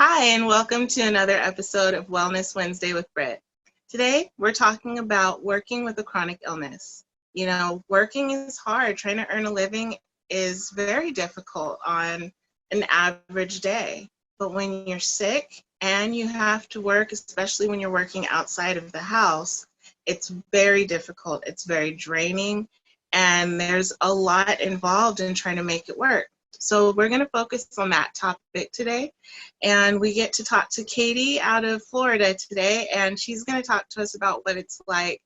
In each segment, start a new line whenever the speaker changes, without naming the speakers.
Hi, and welcome to another episode of Wellness Wednesday with Britt. Today, we're talking about working with a chronic illness. You know, working is hard. Trying to earn a living is very difficult on an average day. But when you're sick and you have to work, especially when you're working outside of the house, it's very difficult. It's very draining, and there's a lot involved in trying to make it work. So we're going to focus on that topic today. And we get to talk to Katie out of Florida today, and she's going to talk to us about what it's like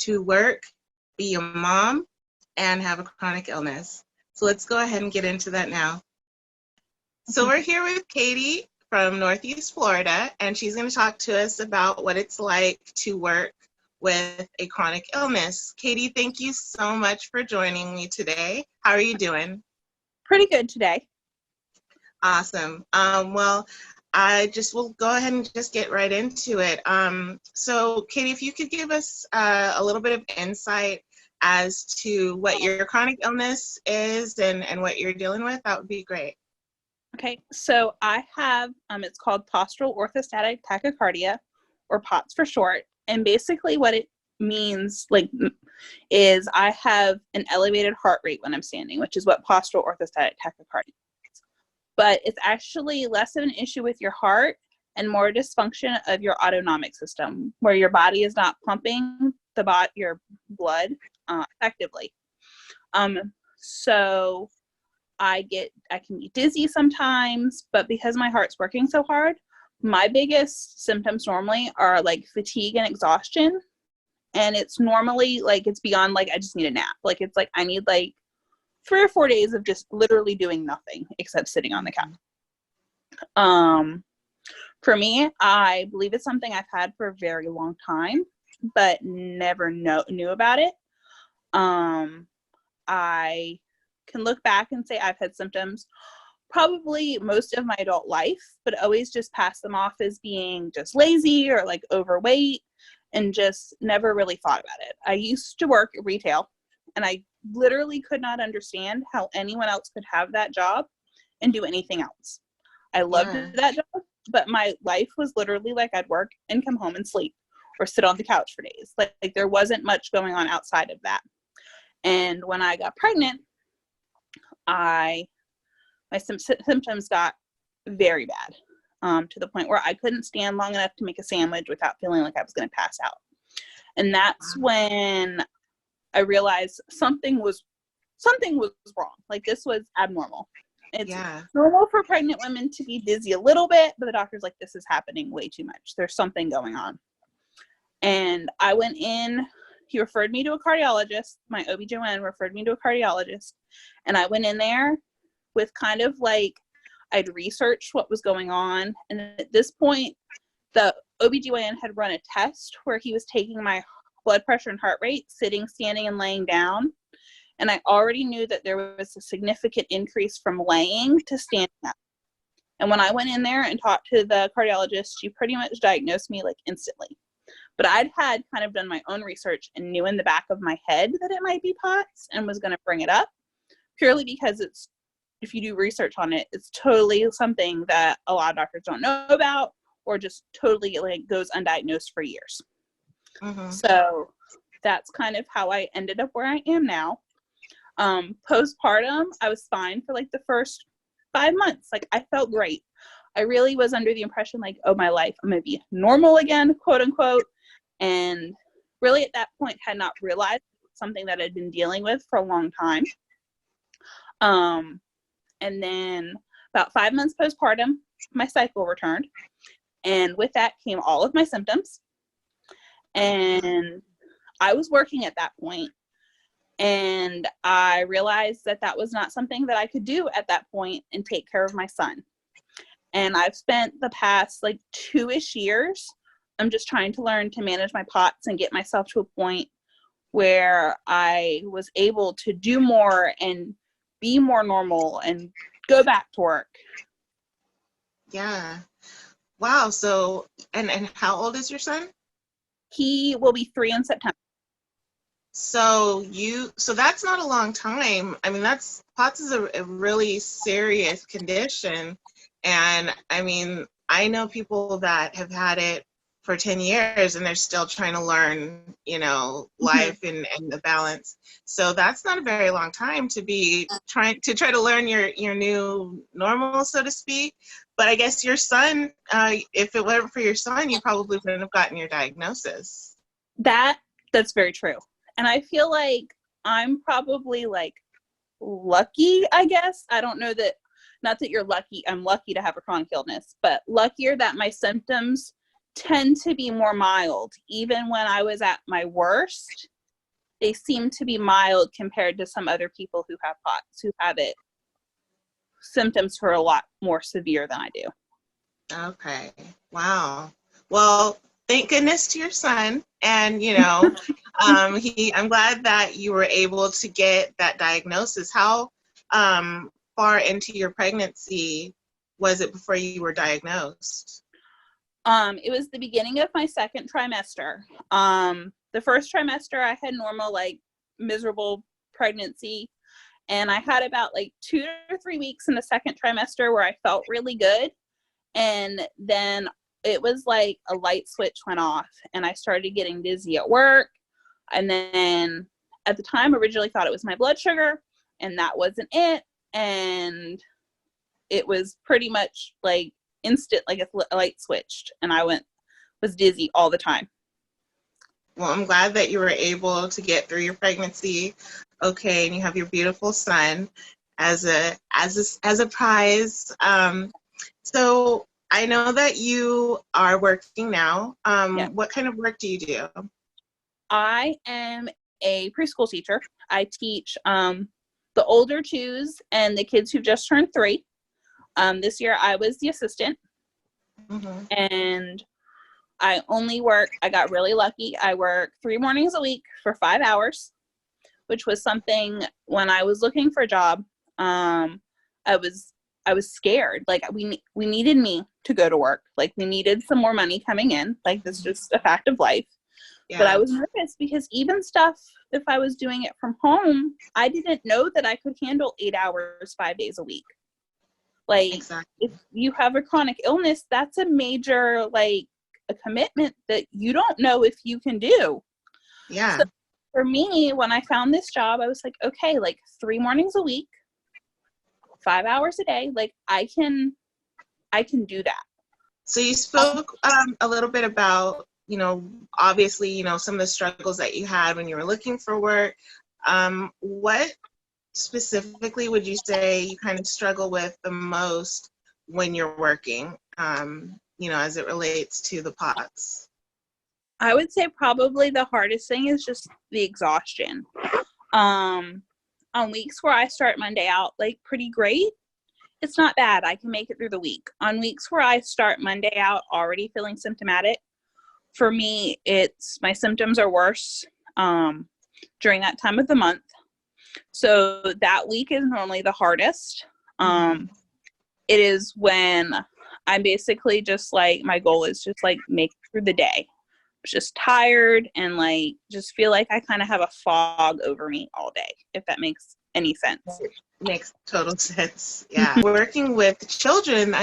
to work, be a mom, and have a chronic illness. So let's go ahead and get into that now. So we're here with Katie from Northeast Florida, and she's going to talk to us about what it's like to work with a chronic illness. Katie, thank you so much for joining me today. How are you doing?
Pretty good today.
Awesome. Well, I just will go ahead and just get right into it. So, Katie, if you could give us a little bit of insight as to what your chronic illness is and what you're dealing with, that would be great.
Okay, so I have, it's called postural orthostatic tachycardia, or POTS for short. And basically what it means, is I have an elevated heart rate when I'm standing, which is what postural orthostatic tachycardia is. But it's actually less of an issue with your heart and more dysfunction of your autonomic system, where your body is not pumping your blood effectively. So I can be dizzy sometimes, but because my heart's working so hard, my biggest symptoms normally are like fatigue and exhaustion. And it's normally it's beyond I just need a nap. It's I need 3 or 4 days of just literally doing nothing except sitting on the couch. For me, I believe it's something I've had for a very long time, but never knew about it. I can look back and say I've had symptoms probably most of my adult life, but always just pass them off as being just lazy or overweight, and just never really thought about it. I used to work at retail, and I literally could not understand how anyone else could have that job and do anything else. I loved that job, but my life was literally I'd work and come home and sleep or sit on the couch for days. There wasn't much going on outside of that. And when I got pregnant, my symptoms got very bad. To the point where I couldn't stand long enough to make a sandwich without feeling like I was going to pass out. And that's when I realized something was wrong. This was abnormal. It's normal for pregnant women to be dizzy a little bit, but the doctor's this is happening way too much. There's something going on. And I went in, he referred me to a cardiologist. My OB/GYN referred me to a cardiologist. And I went in there with kind of I'd researched what was going on. And at this point, the OB/GYN had run a test where he was taking my blood pressure and heart rate, sitting, standing, and laying down. And I already knew that there was a significant increase from laying to standing up. And when I went in there and talked to the cardiologist, she pretty much diagnosed me instantly. But I'd had kind of done my own research and knew in the back of my head that it might be POTS and was going to bring it up, purely because if you do research on it, it's totally something that a lot of doctors don't know about, or just totally goes undiagnosed for years. Mm-hmm. So that's kind of how I ended up where I am now. Postpartum, I was fine for the first 5 months. I felt great. I really was under the impression oh, my life, I'm going to be normal again, quote unquote. And really at that point had not realized something that I'd been dealing with for a long time. And then about 5 months postpartum, my cycle returned. And with that came all of my symptoms. And I was working at that point. And I realized that that was not something that I could do at that point and take care of my son. And I've spent the past 2-ish years, I'm just trying to learn to manage my POTS and get myself to a point where I was able to do more and be more normal and go back to work.
Yeah. Wow. So, and how old is your son?
He will be 3 in September.
So that's not a long time. I mean, POTS is a really serious condition. And I mean, I know people that have had it for 10 years and they're still trying to learn, life and the balance. So that's not a very long time to be trying to learn your new normal, so to speak. But I guess your son, if it weren't for your son, you probably wouldn't have gotten your diagnosis.
That's very true. And I feel like I'm probably like lucky, I guess. I don't know that, not that you're lucky, I'm lucky to have a chronic illness, but luckier that my symptoms tend to be more mild. Even when I was at my worst, they seem to be mild compared to some other people who have POTS, who have it symptoms who are a lot more severe than I do.
Okay. Wow. Well, thank goodness to your son. And, I'm glad that you were able to get that diagnosis. How far into your pregnancy was it before you were diagnosed?
It was the beginning of my second trimester. The first trimester I had normal, like miserable pregnancy. And I had about like 2 or 3 weeks in the second trimester where I felt really good. And then it was like a light switch went off and I started getting dizzy at work. And then at the time, originally thought it was my blood sugar, and that wasn't it. And it was pretty much like instant, like a light switched, and I was dizzy all the time.
Well, I'm glad that you were able to get through your pregnancy okay, and you have your beautiful son as a prize. So I know that you are working now.
Yeah.
What kind of work do you do?
I am a preschool teacher. I teach the older twos and the kids who've just turned 3. This year I was the assistant. And I got really lucky. I work 3 mornings a week for 5 hours, which was something when I was looking for a job. I was scared. Like we needed me to go to work. Like we needed some more money coming in. Like that's just a fact of life. Yeah. But I was nervous because even stuff, if I was doing it from home, I didn't know that I could handle 8 hours, 5 days a week. Like exactly. If you have a chronic illness, that's a major, like a commitment that you don't know if you can do.
Yeah.
So for me, when I found this job, I was like, okay, like 3 mornings a week, 5 hours a day, like I can do that. So
you spoke a little bit about, obviously, some of the struggles that you had when you were looking for work. What specifically would you say you kind of struggle with the most when you're working, as it relates to the POTS?
I would say probably the hardest thing is just the exhaustion. On weeks where I start Monday out like pretty great, it's not bad. I can make it through the week. On weeks where I start Monday out already feeling symptomatic, for me, my symptoms are worse during that time of the month. So that week is normally the hardest. It is when I'm basically just like, my goal is just like make it through the day. I'm just tired and like just feel like I kind of have a fog over me all day, if that makes any sense.
It makes total sense. Yeah. Working with children,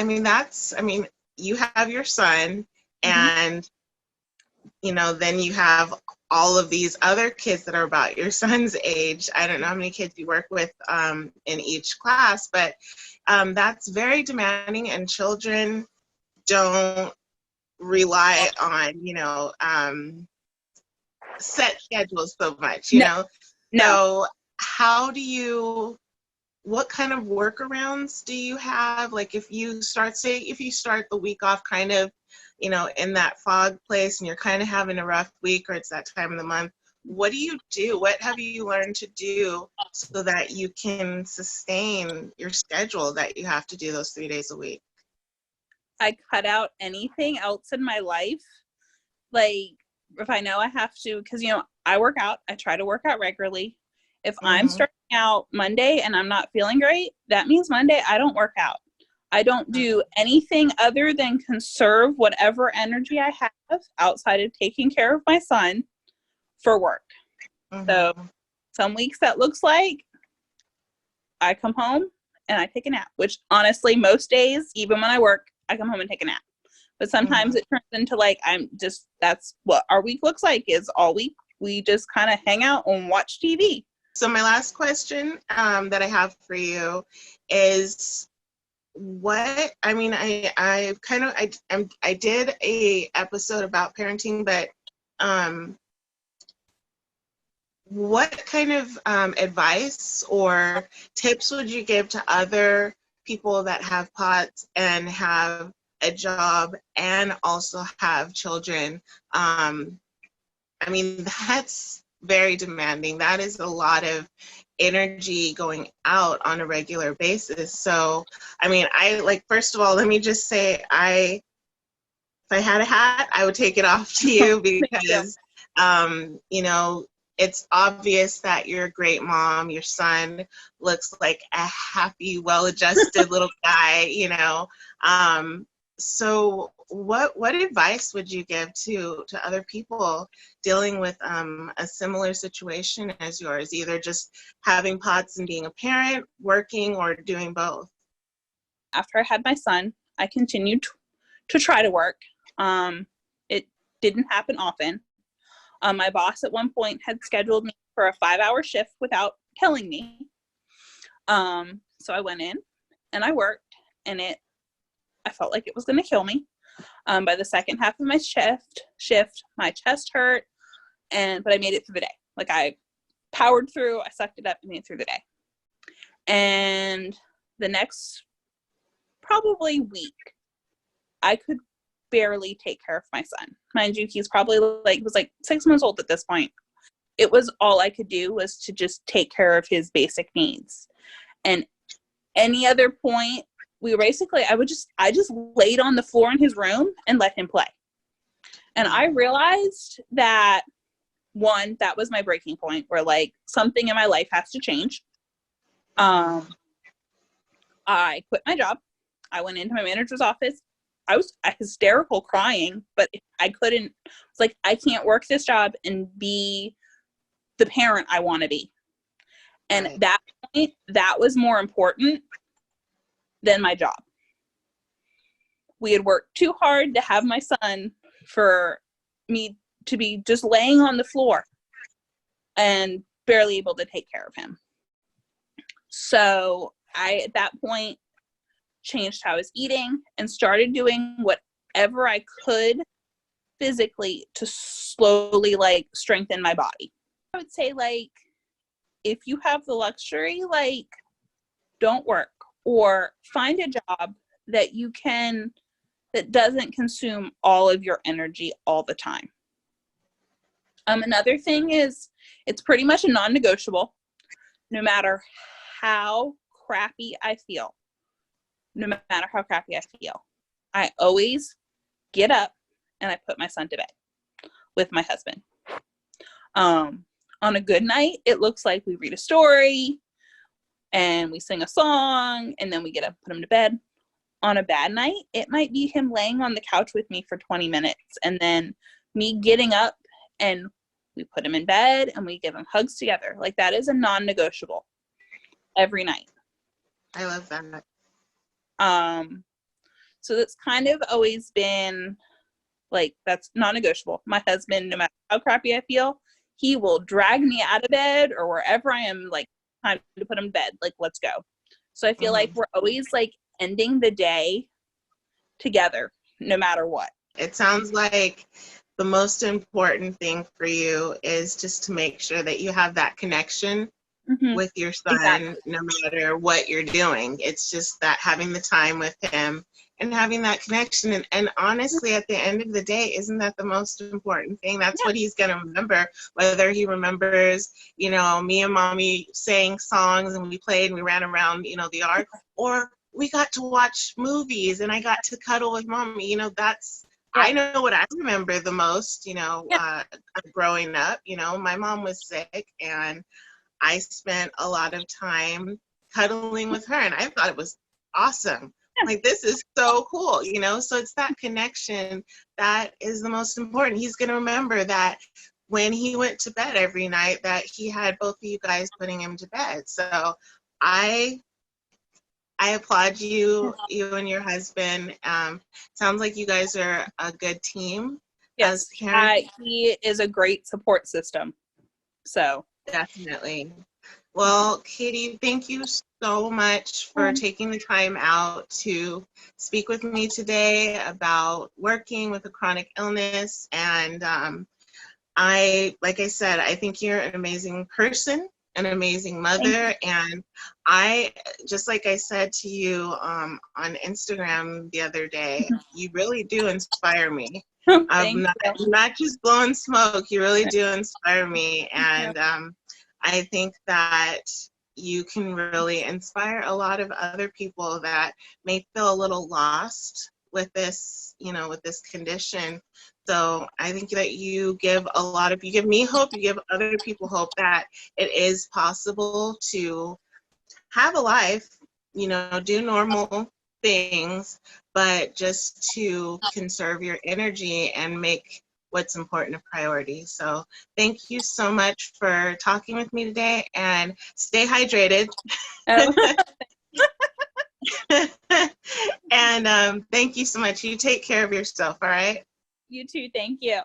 you have your son and then you have all of these other kids that are about your son's age. I don't know how many kids you work with in each class, but that's very demanding, and children don't rely on, set schedules so much,
No.
So what kind of workarounds do you have? Like if you start the week off kind of, in that fog place and you're kind of having a rough week or it's that time of the month, what do you do? What have you learned to do so that you can sustain your schedule that you have to do those 3 days a week?
I cut out anything else in my life. Like if I know I have to, because, I work out, I try to work out regularly. If I'm starting out Monday and I'm not feeling great, that means Monday I don't work out. I don't do anything other than conserve whatever energy I have outside of taking care of my son for work. So some weeks that looks like I come home and I take a nap, which honestly, most days, even when I work, I come home and take a nap. But sometimes it turns into like, that's what our week looks like, is all week we just kind of hang out and watch TV.
So my last question that I have for you is, I did a episode about parenting, but what kind of advice or tips would you give to other people that have POTS and have a job and also have children? That's very demanding. That is a lot of energy going out on a regular basis. So, first of all, let me just say, if I had a hat, I would take it off to you because, it's obvious that you're a great mom. Your son looks like a happy, well-adjusted little guy, So what advice would you give to other people dealing with a similar situation as yours, either just having POTS and being a parent, working, or doing both?
After I had my son, I continued to try to work. It didn't happen often. My boss at one point had scheduled me for a 5-hour shift without telling me. So I went in and I worked, and I felt like it was going to kill me. By the second half of my shift, my chest hurt, but I made it through the day. Like, I powered through, I sucked it up and made it through the day. And the next probably week, I could barely take care of my son. Mind you, he's probably was 6 months old at this point. It was all I could do was to just take care of his basic needs. And any other point, I just laid on the floor in his room and let him play. And I realized that, one, that was my breaking point, where something in my life has to change. I quit my job. I went into my manager's office. I was hysterical crying, but I couldn't. It's like, I can't work this job and be the parent I want to be. And at that point, that was more important than my job. We had worked too hard to have my son for me to be just laying on the floor and barely able to take care of him. So I, at that point, changed how I was eating and started doing whatever I could physically to slowly strengthen my body. I would say if you have the luxury, don't work, or find a job that doesn't consume all of your energy all the time. Another thing is, it's pretty much a non-negotiable. No matter how crappy I feel, I always get up and I put my son to bed with my husband. On a good night, it looks like we read a story and we sing a song, and then we get up and put him to bed. On a bad night, it might be him laying on the couch with me for 20 minutes, and then me getting up and we put him in bed and we give him hugs together. That is a non-negotiable every night.
I love that.
So that's kind of always been that's non-negotiable. My husband, no matter how crappy I feel, he will drag me out of bed or wherever I am, time to put him to bed. Let's go. So I feel like we're always ending the day together, no matter what.
It sounds like the most important thing for you is just to make sure that you have that connection with your son, exactly, no matter what you're doing. It's just that having the time with him and having that connection. And honestly, at the end of the day, isn't that the most important thing? That's what he's going to remember, whether he remembers, me and mommy sang songs and we played and we ran around, the yard, or we got to watch movies and I got to cuddle with mommy. I know what I remember the most, growing up. My mom was sick and I spent a lot of time cuddling with her, and I thought it was awesome. This is so cool, so it's that connection that is the most important. He's going to remember that when he went to bed every night, that he had both of you guys putting him to bed. So I I applaud you and your husband. Sounds like you guys are a good team as
Yes,
parents.
he is a great support system. So
Definitely. Well, Katie, thank you so much for taking the time out to speak with me today about working with a chronic illness. And like I said, I think you're an amazing person, an amazing mother. And just like I said to you on Instagram the other day, you really do inspire me. I'm
thank
not just blowing smoke. You really
you.
do inspire me. And I think that you can really inspire a lot of other people that may feel a little lost with this, with this condition. So I think that you give me hope, you give other people hope that it is possible to have a life, do normal things, but just to conserve your energy and make what's important a priority. So thank you so much for talking with me today, and stay hydrated.
Oh.
And thank you so much. You take care of yourself, all right?
You too. Thank you.